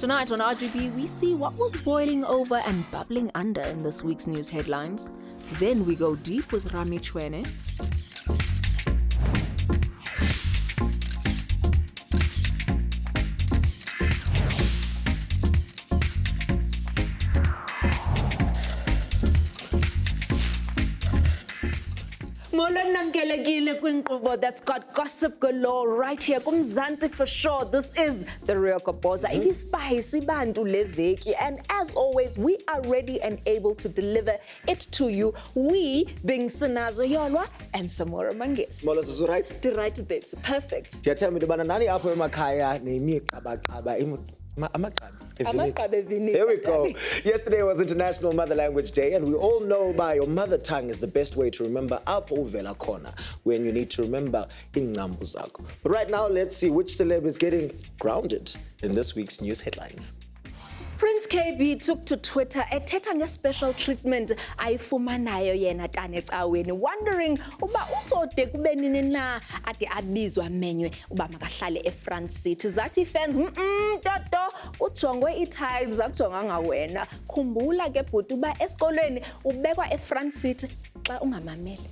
Tonight on RGB, we see what was boiling over and bubbling under in this week's news headlines. Then we go deep with Rami Chuene. That's got gossip galore right here. Kumzansi for sure. This is the real Kopoza. It is spicy bantu leveki, and as always, we are ready and able to deliver it to you. We being Sinazo Yolwa and Samora Mangis. Mola, is right? The right, babes. Perfect. Tell me the banana apple makaya ni Here we go. Yesterday was International Mother Language Day, and we all know by your mother tongue is the best way to remember apho uvela khona when you need to remember ingcambu zakho. But right now, let's see which celeb is getting grounded in this week's news headlines. Prince KB took to Twitter ethetha nge-special treatment ayifumanayo yena Tanecaweni, wondering uba usode kube nini na ade abizwa amenywe uba makahlale eFront City. Zathi fans, toto ujongwe i-tiles akujonganga wena. Khumbula ke bhuti uba esikolweni ubekwa eFront City xa ungamameli.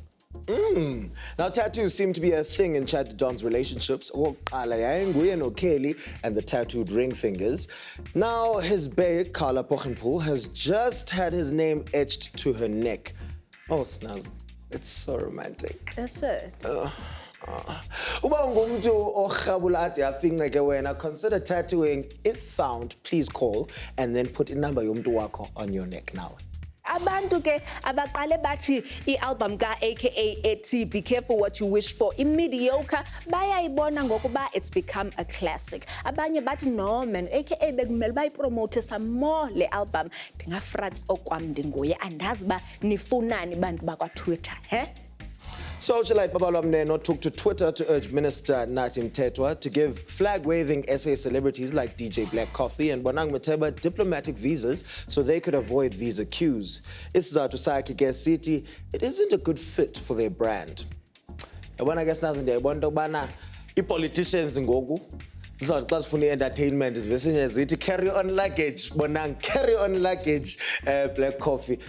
Now, tattoos seem to be a thing in Chad Don's relationships. Nguye no Kelly and the tattooed ring fingers. Now, his bae, Carla Pochenpoel, has just had his name etched to her neck. Oh, Snaz, it's so romantic. That's it. Uba ungumntu orhabula ade afinceke wena, consider tattooing. If found, please call and then put inamba yomntu wakho on your neck now. Abantu ke abaqale bathi i-album ka aka ethi Be Careful What You Wish For imediocre bayayibona ngokuba it's become a classic. Abanye bathi no man aka bekumele bayipromote some more le album. Ndingafrats okwam ndinguye andazi ba nifunani bantu bakwa Twitter, Socialite Babalwa Mneno took to Twitter to urge Minister Nathi Mthethwa to give flag-waving SA celebrities like DJ Black Coffee and Bonang Mateba diplomatic visas so they could avoid visa queues. Isizathu sakhe ke sithi it isn't a good fit for their brand. Yabona ke sinazo ndiyayibona into yokubana i-politicians ngoku zizawuthi xa zifuna i-entertainment zivesinye zithi carry on luggage, Bonang, carry on luggage, Black Coffee.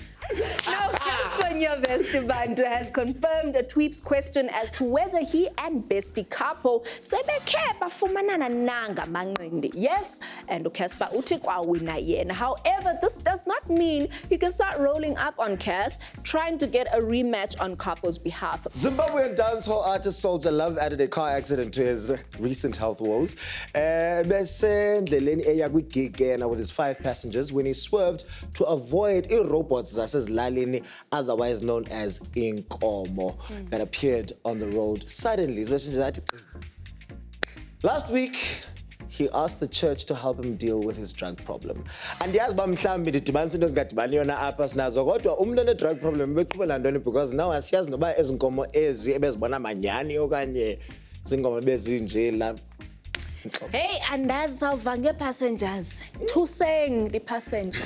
Now, Casper Bestie Bantu has confirmed a Tweep's question as to whether he and Bestie couple sebekhe bafumanana nanga manqindi. Yes, and Casper uthi kwawina yena. However, this does not mean you can start rolling up on Cass, trying to get a rematch on couple's behalf. Zimbabwean dancehall artist Soldier Love added a car accident to his recent health woes. Besendleleni eya kwigig yena with his 5 passengers when he swerved to avoid robots zasezlalini, otherwise known as inkomo, that appeared on the road suddenly. Last week, he asked the church to help him deal with his drug problem. And yes, mhlawumbi ndidibanisa into ezingadibani yona apha sinazo, kodwa umntu one-drug problem beqhubela ntoni, because now asiyazi noba ezi nkomo ezi ebezibona manyani okanye zinkomo bezinje la. Hey, andazi sawuva passengers. Thuseng the passenger.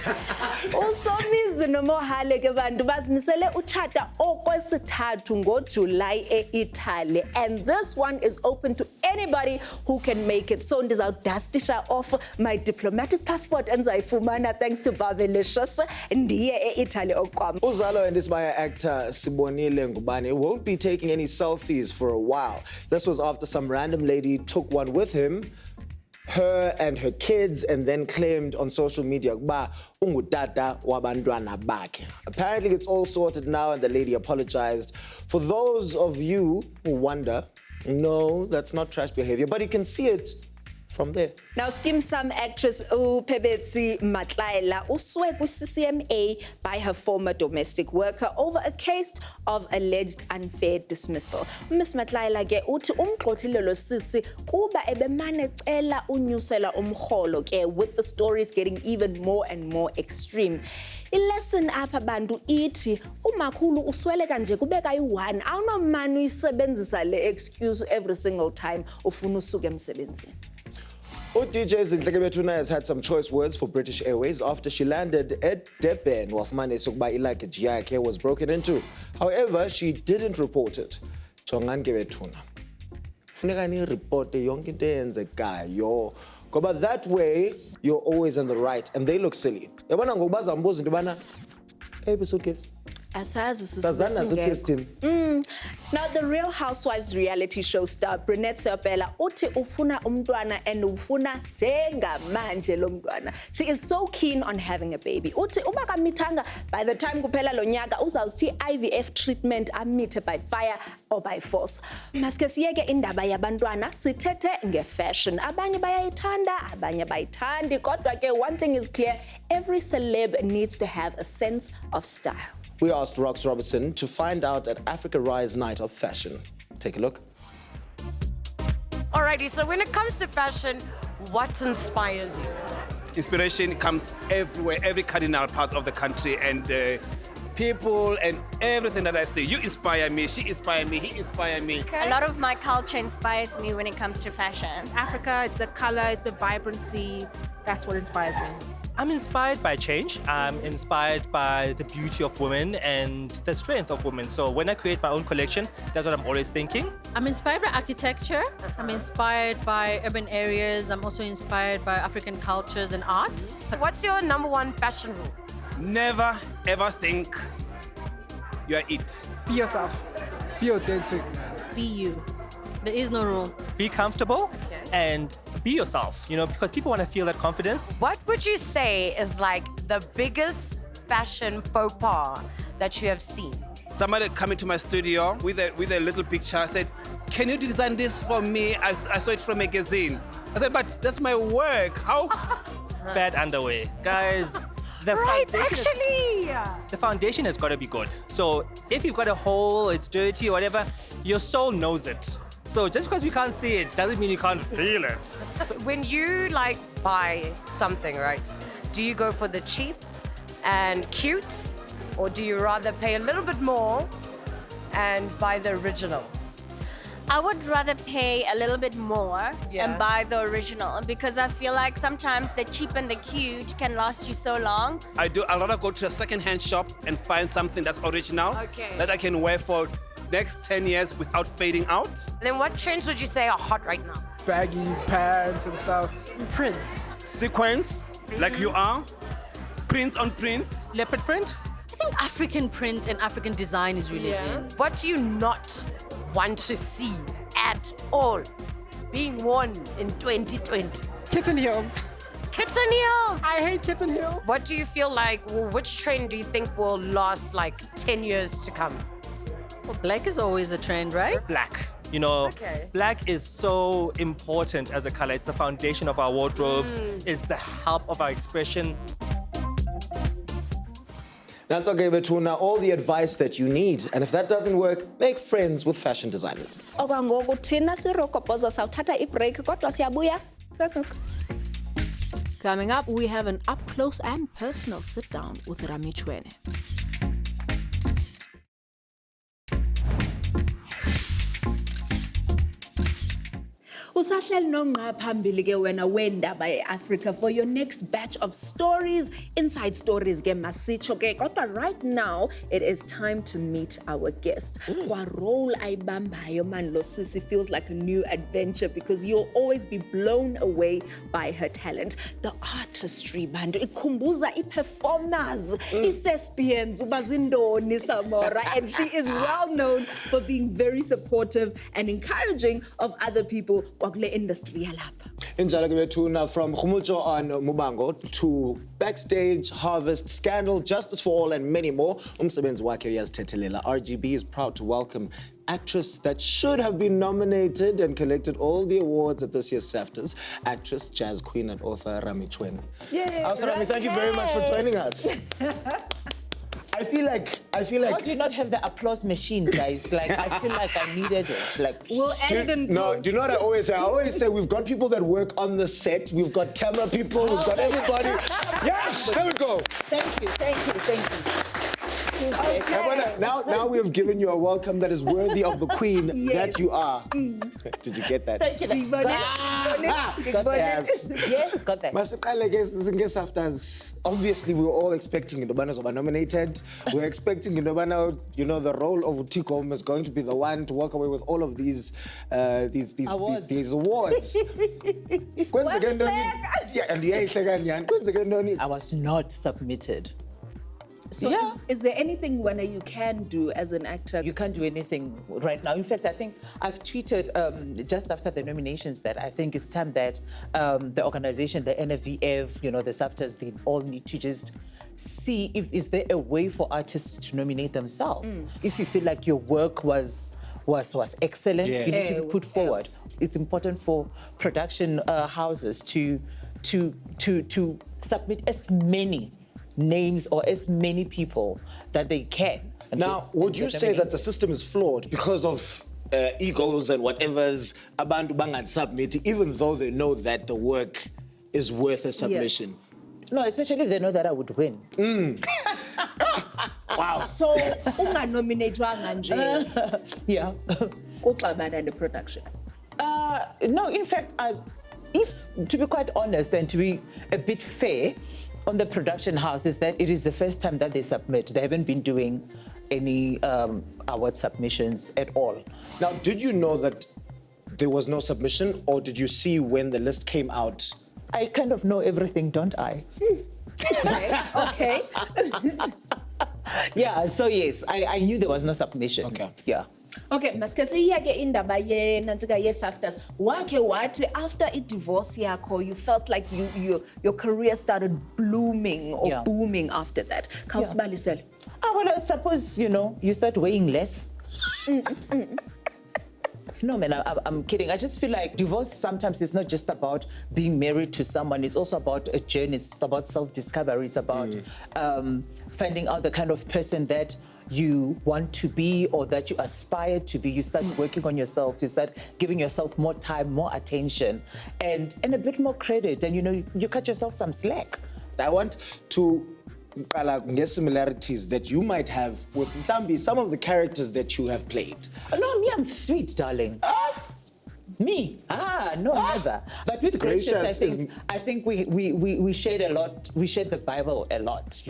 Usomizi noMohale ke bantu bazimisele utshata okwesithathu ngoJuly eItaly, and this one is open to anybody who can make it. So ndizawudustisha off my diplomatic passport endizayifumana thanks to Bavelicious ndiye eItaly okwam. Uzalo and Isibaya actor Sibonile Ngubane won't be taking any selfies for a while. This was after some random lady took one with him, her and her kids, and then claimed on social media ba ungutata wabantwana bakhe. Apparently it's all sorted now and the lady apologized. For those of you who wonder, no, that's not trash behavior, but you can see it from there. Now, Skim Sam actress Pebetsi Matlaila uswe kwi-CCMA by her former domestic worker over a case of alleged unfair dismissal. Miss Matlaila ke uthi umgxothile lo sisi kuba ebemane cela unyusela umrholo ke, with the stories getting even more and more extreme. I-lesson apha bantu ithi umakhulu usweleka nje kube kayi-1 awunomane uyisebenzisa le excuse every single time ufuna usuke emsebenzini. DJ Zinhleke Bethuna has had some choice words for British Airways after she landed at Durban while Fumane Sukba luggage yakhe was broken into. However, she didn't report it. Jonganke Bethuna. Funeka ni report yonke into eyenzekayo, ngoba that way you're always in the right, and they look silly. Yabona ngokuba zambuza into yobana, eyiphi suitcase? Sazana suitcase thini? Now, the Real Housewives reality show star Brunette Seopela uthi ufuna umntwana and ufuna njengamanje lo mntwana. She is so keen on having a baby. Uthi uma kamithanga by the time kuphela lo nyaka uzawuthi IVF treatment amithe by fire or by force. Maske siyeke indaba yabantwana sithethe nge-fashion. Abanye bayayithanda, abanye bayithandi. Kodwa ke one thing is clear, every celeb needs to have a sense of style. We asked Rox Robertson to find out at Africa Rise Night of Fashion. Take a look. Alrighty, so when it comes to fashion, what inspires you? Inspiration comes everywhere, every cardinal part of the country, and people and everything that I see. You inspire me, she inspires me, he inspires me. Okay. A lot of my culture inspires me when it comes to fashion. Africa, it's a color, it's a vibrancy. That's what inspires me. I'm inspired by change. I'm inspired by the beauty of women and the strength of women. So when I create my own collection, that's what I'm always thinking. I'm inspired by architecture. I'm inspired by urban areas. I'm also inspired by African cultures and art. What's your #1 fashion rule? Never ever think you are it. Be yourself. Be authentic. Be you. There is no rule. Be comfortable and be yourself, you know, because people want to feel that confidence. What would you say is like the biggest fashion faux pas that you have seen? Somebody come into my studio with a little picture. I said, "Can you design this for me?" I saw it from a magazine. I said, "But that's my work. How?" Bad underwear. Guys, the foundation has got to be good. So if you've got a hole, it's dirty or whatever, your soul knows it. So just because we can't see it doesn't mean you can't feel it. So when you like buy something, right, do you go for the cheap and cute, or do you rather pay a little bit more and buy the original? I would rather pay a little bit more and buy the original because I feel like sometimes the cheap and the cute can last you so long. I do a lot of go to a second-hand shop and find something that's original that I can wear for next 10 years without fading out. Then what trends would you say are hot right now? Baggy pants and stuff. Prints. Sequence, like you are. Prints on prints. Leopard print? I think African print and African design is really in. What do you not want to see at all being worn in 2020? Kitten heels. Kitten heels! I hate kitten heels. What do you feel like, which trend do you think will last like 10 years to come? Well, black is always a trend, right? Black. You know, black is so important as a color. It's the foundation of our wardrobes. It's the help of our expression. That's okay, Betuna, all the advice that you need. And if that doesn't work, make friends with fashion designers. Okwangoku thina sirokopoza sawuthatha i-break kodwa siyabuya. Coming up, we have an up-close and personal sit-down with Rami Chuene. Usahleli nonqa phambili ke wena wendaba eAfrica for your next batch of stories, inside stories ke masitsho ke kodwa right now it is time to meet our guest. Kwa role ayibambayo man lo sisi feels like a new adventure because you'll always be blown away by her talent. The artistry bantu ikhumbuza i-performers, i-thespians ubazindoni Samora, and she is well known for being very supportive and encouraging of other people kwakule industry yalapha. Injalo ke Betuna, from Khumucho on Mubango to Backstage, Harvest, Scandal, Justice for All, and many more. Umsebenzi wakhe uyazthethelela. RGB is proud to welcome actress that should have been nominated and collected all the awards at this year's SAFTAs, actress, jazz queen, and author Rami Chuene. Yay! Rami, thank you very much for joining us. I feel like. How do you not have the applause machine, guys? Like, I feel like I needed it. Like, we'll edit and no, do you know what I always say? I always say we've got people that work on the set. We've got camera people. We've got everybody. Yes, there we go. Thank you. Now we've given you a welcome that is worthy of the queen that you are. Did you get that? Thank you. Yes. Yes, got that. Obviously, we were all expecting Indobana to be nominated. We were expecting Indobana, the role of Tikom is going to be the one to walk away with all of these awards. These awards. I was not submitted. So is there anything, Wena, you can do as an actor? You can't do anything right now. In fact, I think I've tweeted just after the nominations that I think it's time that the organization, the NFVF, the SAFTAs, they all need to just see if is there a way for artists to nominate themselves. If you feel like your work was excellent, you need to be put forward. It's important for production houses to submit as many names or as many people that they can. Now, would you say that the system is flawed because of egos and whatever's abantu bangan submit, even though they know that the work is worth a submission? No, especially if they know that I would win. Wow. So, nominate yeah. the production. No, in fact, if to be quite honest and to be a bit fair on the production house, is that it is the first time that they submit. They haven't been doing any award submissions at all. Now, did you know that there was no submission, or did you see when the list came out? I kind of know everything, don't I? Okay. Yeah, so yes, I knew there was no submission. Okay. Yeah. Okay, maskesi iyake indaba nantsika ye-SAFTAs. Wake wathi after a divorce yakho, you felt like your career started blooming or booming after that. Khawusibalisele. Well, I suppose, you start weighing less. No, man, I'm kidding. I just feel like divorce sometimes is not just about being married to someone. It's also about a journey. It's about self-discovery. It's about finding out the kind of person that you want to be or that you aspire to be. You start working on yourself. You start giving yourself more time, more attention, and a bit more credit. And, you cut yourself some slack. I want to get similarities that you might have with Mhlambi, some of the characters that you have played. No, me, I'm sweet, darling. Me? No, never. But with Gracious, I think we shared a lot. We shared the Bible a lot,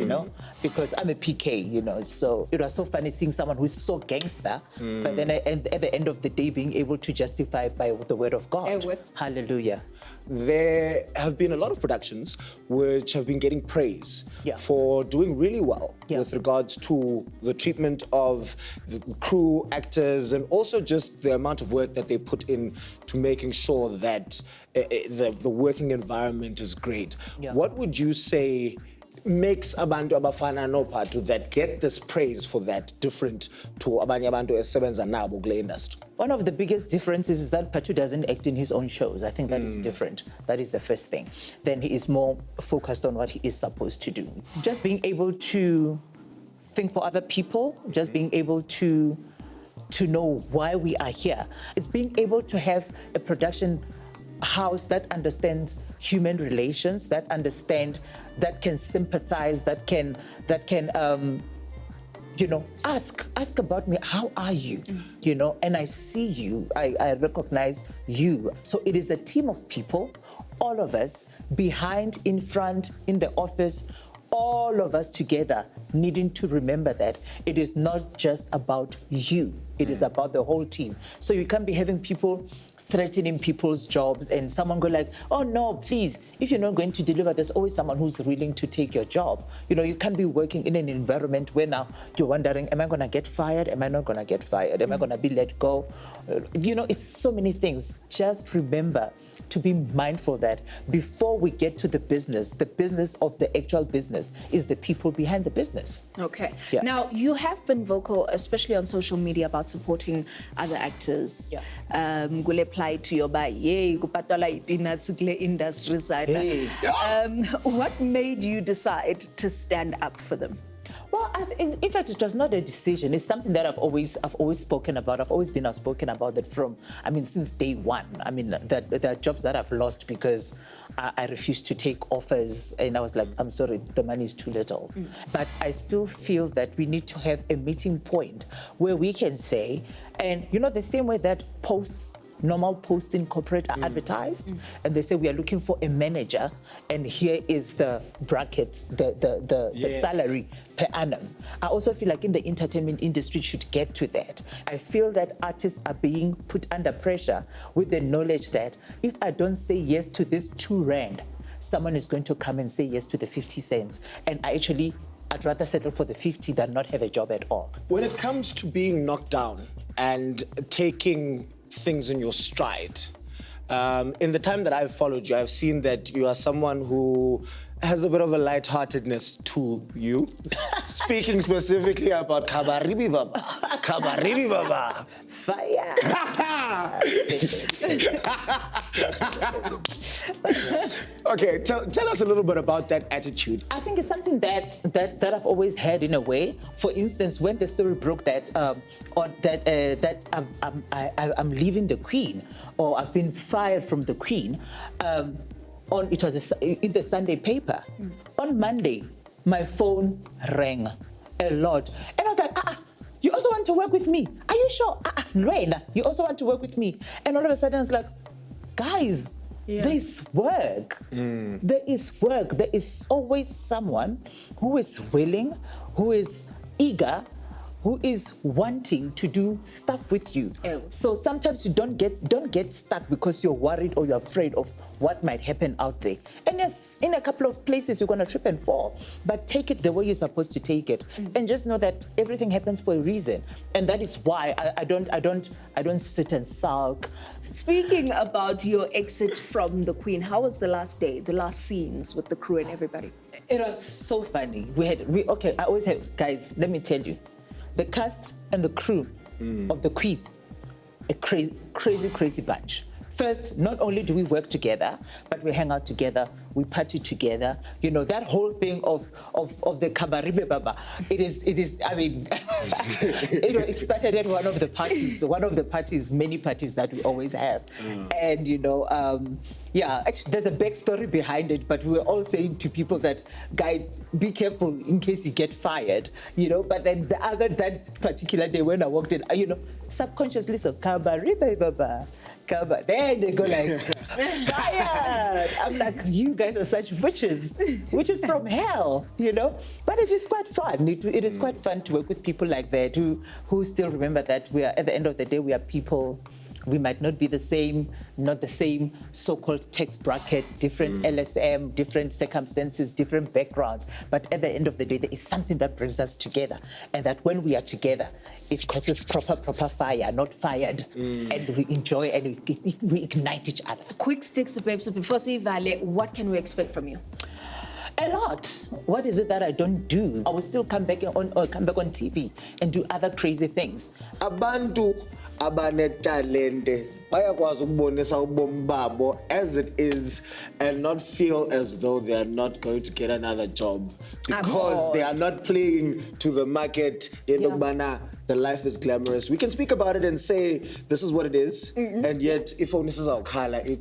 because I'm a PK, so it was so funny seeing someone who's so gangster, but then at the end of the day being able to justify it by the word of God. Hallelujah. There have been a lot of productions which have been getting praise for doing really well with regards to the treatment of the crew, actors, and also just the amount of work that they put in to making sure that the working environment is great. What would you say makes abantu abafana noPhathu that get this praise for that different to abanye abantu esebenza nabo kule industry? One of the biggest differences is that Patu doesn't act in his own shows. I think that is different. That is the first thing. Then he is more focused on what he is supposed to do. Just being able to think for other people, just being able to know why we are here. It's being able to have a production house that understands human relations, that can sympathize, that can ask about me, how are you? And I see you, I recognize you. So it is a team of people, all of us, behind, in front, in the office, all of us together needing to remember that it is not just about you, it is about the whole team. So you can't be having people threatening people's jobs and someone go like, oh no, please, if you're not going to deliver, there's always someone who's willing to take your job. You can't be working in an environment where now you're wondering, am I gonna get fired? Am I not gonna get fired? Am I gonna be let go? It's so many things. Just remember to be mindful that before we get to the business of the actual business is the people behind the business. Okay. Yeah. Now, you have been vocal, especially on social media, about supporting other actors. Yeah. Gule apply to your buy. Yay, kupatola peanuts industry side. What made you decide to stand up for them? Well, in fact, it was not a decision. It's something that I've always spoken about. I've always been outspoken about it since day one. I mean, there are jobs that I've lost because I refused to take offers, and I was like, I'm sorry, the money is too little. But I still feel that we need to have a meeting point where we can say, and the same way that normal posts in corporate are advertised, and they say we are looking for a manager, and here is the bracket, the salary per annum. I also feel like in the entertainment industry should get to that. I feel that artists are being put under pressure with the knowledge that if I don't say yes to this 2 rand, someone is going to come and say yes to the 50 cents. And I'd rather settle for the 50 than not have a job at all. When it comes to being knocked down and taking things in your stride, in the time that I've followed you, I've seen that you are someone who has a bit of a lightheartedness to you. Speaking specifically about Kabaribi Baba. Kabaribi Baba. Fire! Okay, tell us a little bit about that attitude. I think it's something that I've always had in a way. For instance, when the story broke that I'm leaving the Queen, or I've been fired from the Queen, it was in the Sunday paper. On Monday, my phone rang a lot. And I was like, you also want to work with me? Are you sure? Lorena, you also want to work with me? And all of a sudden I was like, guys, there's work. There is work. There is always someone who is willing, who is eager, who is wanting to do stuff with you. So sometimes you don't get stuck because you're worried or you're afraid of what might happen out there. And yes, in a couple of places you're gonna trip and fall, but take it the way you're supposed to take it, and just know that everything happens for a reason. And that is why I don't sit and sulk. Speaking about your exit from the Queen, how was the last day, the last scenes with the crew and everybody? It was so funny. I always have, guys, let me tell you, the cast and the crew of the Queen, a crazy bunch. First, not only do we work together, but we hang out together, we party together. That whole thing of the Kabaribe Baba, it is, I mean, it started at one of the parties, many parties that we always have. And, actually, there's a backstory behind it, but we were all saying to people that, guy, be careful in case you get fired, But then that particular day when I walked in, subconsciously, so Kabaribe Baba. Then they go like, fired! I'm like, you guys are such witches from hell, But it is quite fun. It is quite fun to work with people like that who still remember that we are, at the end of the day, we are people. We might not be not the same so-called tax bracket, different LSM, different circumstances, different backgrounds. But at the end of the day, there is something that brings us together. And that when we are together, it causes proper fire, not fired. And we enjoy and we ignite each other. Quick sticks to Pepsi before Vale, what can we expect from you? A lot. What is it that I don't do? I will still come back on TV and do other crazy things. Abantu abanetalente bayakwazi ukubonisa ubomi babo as it is and not feel as though they are not going to get another job because they are not playing to the market. The life is glamorous. We can speak about it and say this is what it is, and yet if only this is our color, Rami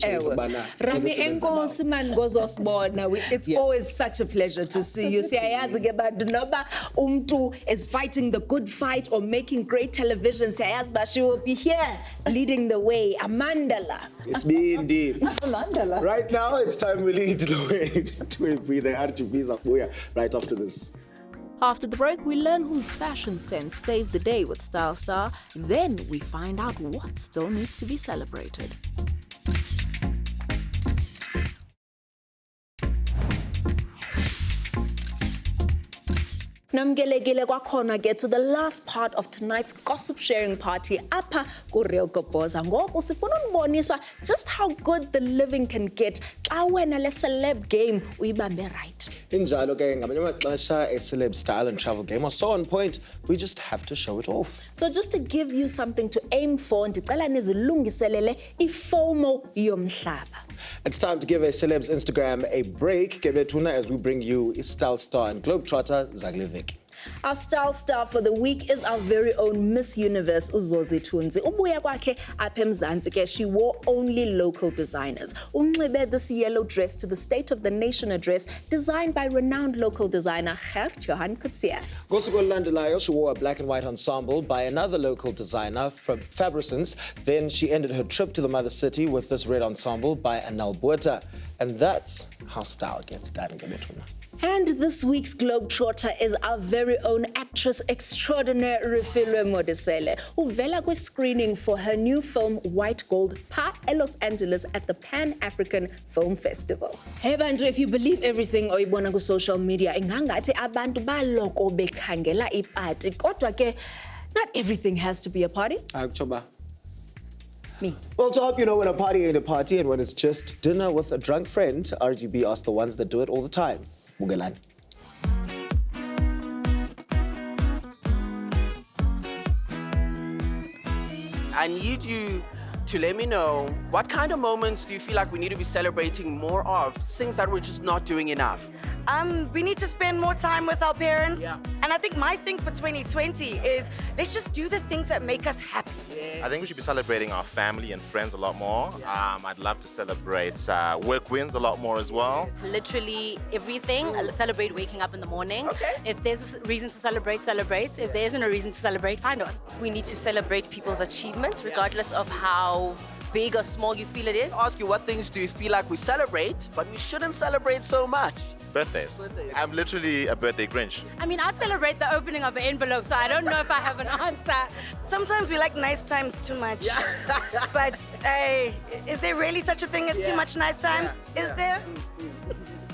enkosi manigozosibona. It's always such a pleasure to see you. Siyayazi ke bantu noba umntu is fighting the good fight or making great television. Siyayazi ba she will be here leading the way. Amandala. It's me indeed. Amandala. Right now, it's time we lead the way to a breather. RGB Zakuya right after this. After the break, we learn whose fashion sense saved the day with Style Star. Then we find out what still needs to be celebrated. Namgelegile kwakhona get to the last part of tonight's gossip sharing party apha kuReal Goboza. Ngoku sifuna ukubonisa just how good the living can get xa wena le celeb game uyibambe right. Injalo ke ngamanye amaxesha a celeb style and travel game are so on point, we just have to show it off. So just to give you something to aim for, ndicela nizilungiselele iFOMO yomhlaba. It's time to give a celeb's Instagram a break, Gebetuna, as we bring you Style Star and Globetrotter Zaglivik. Our style star for the week is our very own Miss Universe, Uzozi Tunzi. Ubuya kwakhe apha eMzantsi ke, she wore only local designers. Unxibe this yellow dress to the State of the Nation address, designed by renowned local designer Gert Johan Kutsia. Ngosuku olulandelayo, she wore a black and white ensemble by another local designer from Fabricants. Then she ended her trip to the mother city with this red ensemble by Anel Buerta. And that's how style gets done, Globetrotter. And this week's Globetrotter is our very own actress extraordinaire Refilwe Modisele, who uvela kwi-screening for her new film White Gold pa Los Angeles at the Pan-African Film Festival. Hey bantu, if you believe everything oyibona ku social media, ingangathi abantu baloko bekhangela ipati. Kodwa ke, not everything has to be a party. Me. Well, to help you know when a party ain't a party and when it's just dinner with a drunk friend, RGB asks the ones that do it all the time. Mugalani. I need you to let me know what kind of moments do you feel like we need to be celebrating more of, things that we're just not doing enough. We need to spend more time with our parents. And I think my thing for 2020 is let's just do the things that make us happy. I think we should be celebrating our family and friends a lot more. I'd love to celebrate work wins a lot more as well. Literally everything. I'll celebrate waking up in the morning. Okay. If there's a reason to celebrate, celebrate. If there isn't a reason to celebrate, find one. We need to celebrate people's achievements, regardless of how big or small you feel it is. I'll ask you, what things do you feel like we celebrate, but we shouldn't celebrate so much? Birthdays. I'm literally a birthday Grinch. I mean, I'd celebrate the opening of an envelope, so I don't know if I have an answer. Sometimes we like nice times too much. But is there really such a thing as too much nice times? Is there?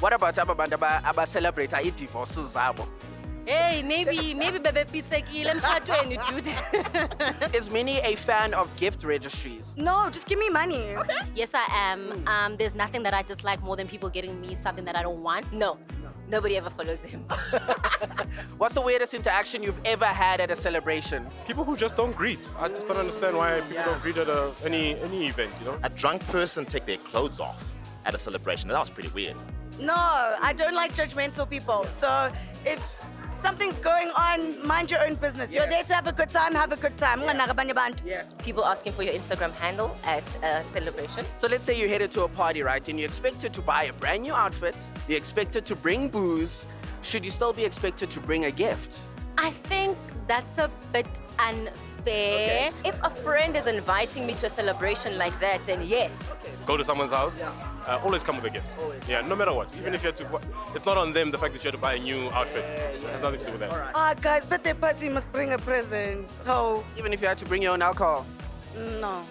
What about aba celebrate divorces abo? Hey, maybe Bebe Pizza emtshatweni, dude. Is Minnie a fan of gift registries? No, just give me money. Okay. Yes, I am. There's nothing that I dislike more than people getting me something that I don't want. No, nobody ever follows them. What's the weirdest interaction you've ever had at a celebration? People who just don't greet. I just don't understand why people don't greet at any event, you know? A drunk person take their clothes off at a celebration. That was pretty weird. No, I don't like judgmental people. So if something's going on, mind your own business. You're there to have a good time, have a good time. Yes. People asking for your Instagram handle at a celebration. So let's say you're headed to a party, right? And you're expected to buy a brand new outfit. You're expected to bring booze. Should you still be expected to bring a gift? I think that's a bit unfair. Okay. If a friend is inviting me to a celebration like that, then yes. Go to someone's house, always come with a gift. Yeah, no matter what. Even if you had to, it's not on them the fact that you had to buy a new outfit. It has nothing to do with that. Guys, birthday party must bring a present. Oh. Even if you had to bring your own alcohol? No.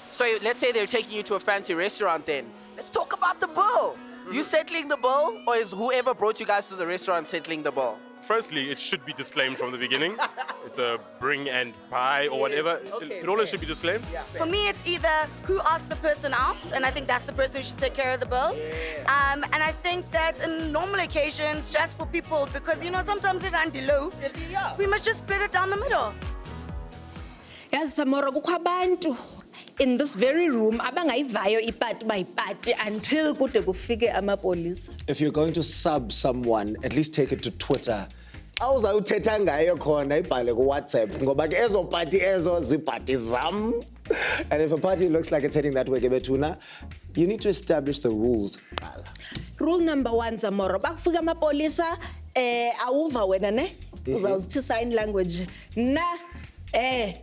So let's say they're taking you to a fancy restaurant then. Let's talk about the bill. You settling the bill, or is whoever brought you guys to the restaurant settling the bill? Firstly, it should be disclaimed from the beginning. It's a bring and buy or whatever. It always should be disclaimed. For me, it's either who asked the person out, and I think that's the person who should take care of the bill. And I think that in normal occasions, just for people, because you know sometimes they run low, we must just split it down the middle. Yes, Samora, kukho abantu in this very room abangayivayo ipati bayipati until kude kufike amapolisa. If you're going to sub someone, at least take it to Twitter. Awuzawuthetha ngayo khona ibhale ku WhatsApp ngoba ke ezo party ezo zipati zam. And if a party looks like it's heading that way, Gebetuna, you need to establish the rules. Rule number 1, Zamoro. Bakufika amapolisa, awuva wena ne? Uzawuzithi sign language. Na,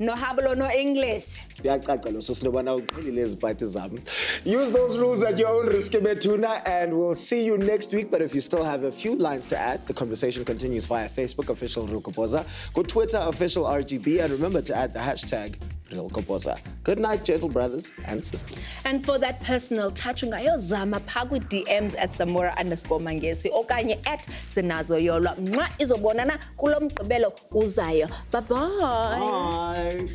no hablo, no English. Use those rules at your own risk, Gebetuna, and we'll see you next week. But if you still have a few lines to add, the conversation continues via Facebook, official Real Kopoza. Go Twitter, official RGB, and remember to add the hashtag Real Kopoza. Good night, gentle brothers and sisters. And for that personal touch, ungayozama phakwi DMs at Samora_Mangesi okanye at Senazo Yolo. Mwa izobonana kulo mgqibelo uzayo. Bye-bye. Bye.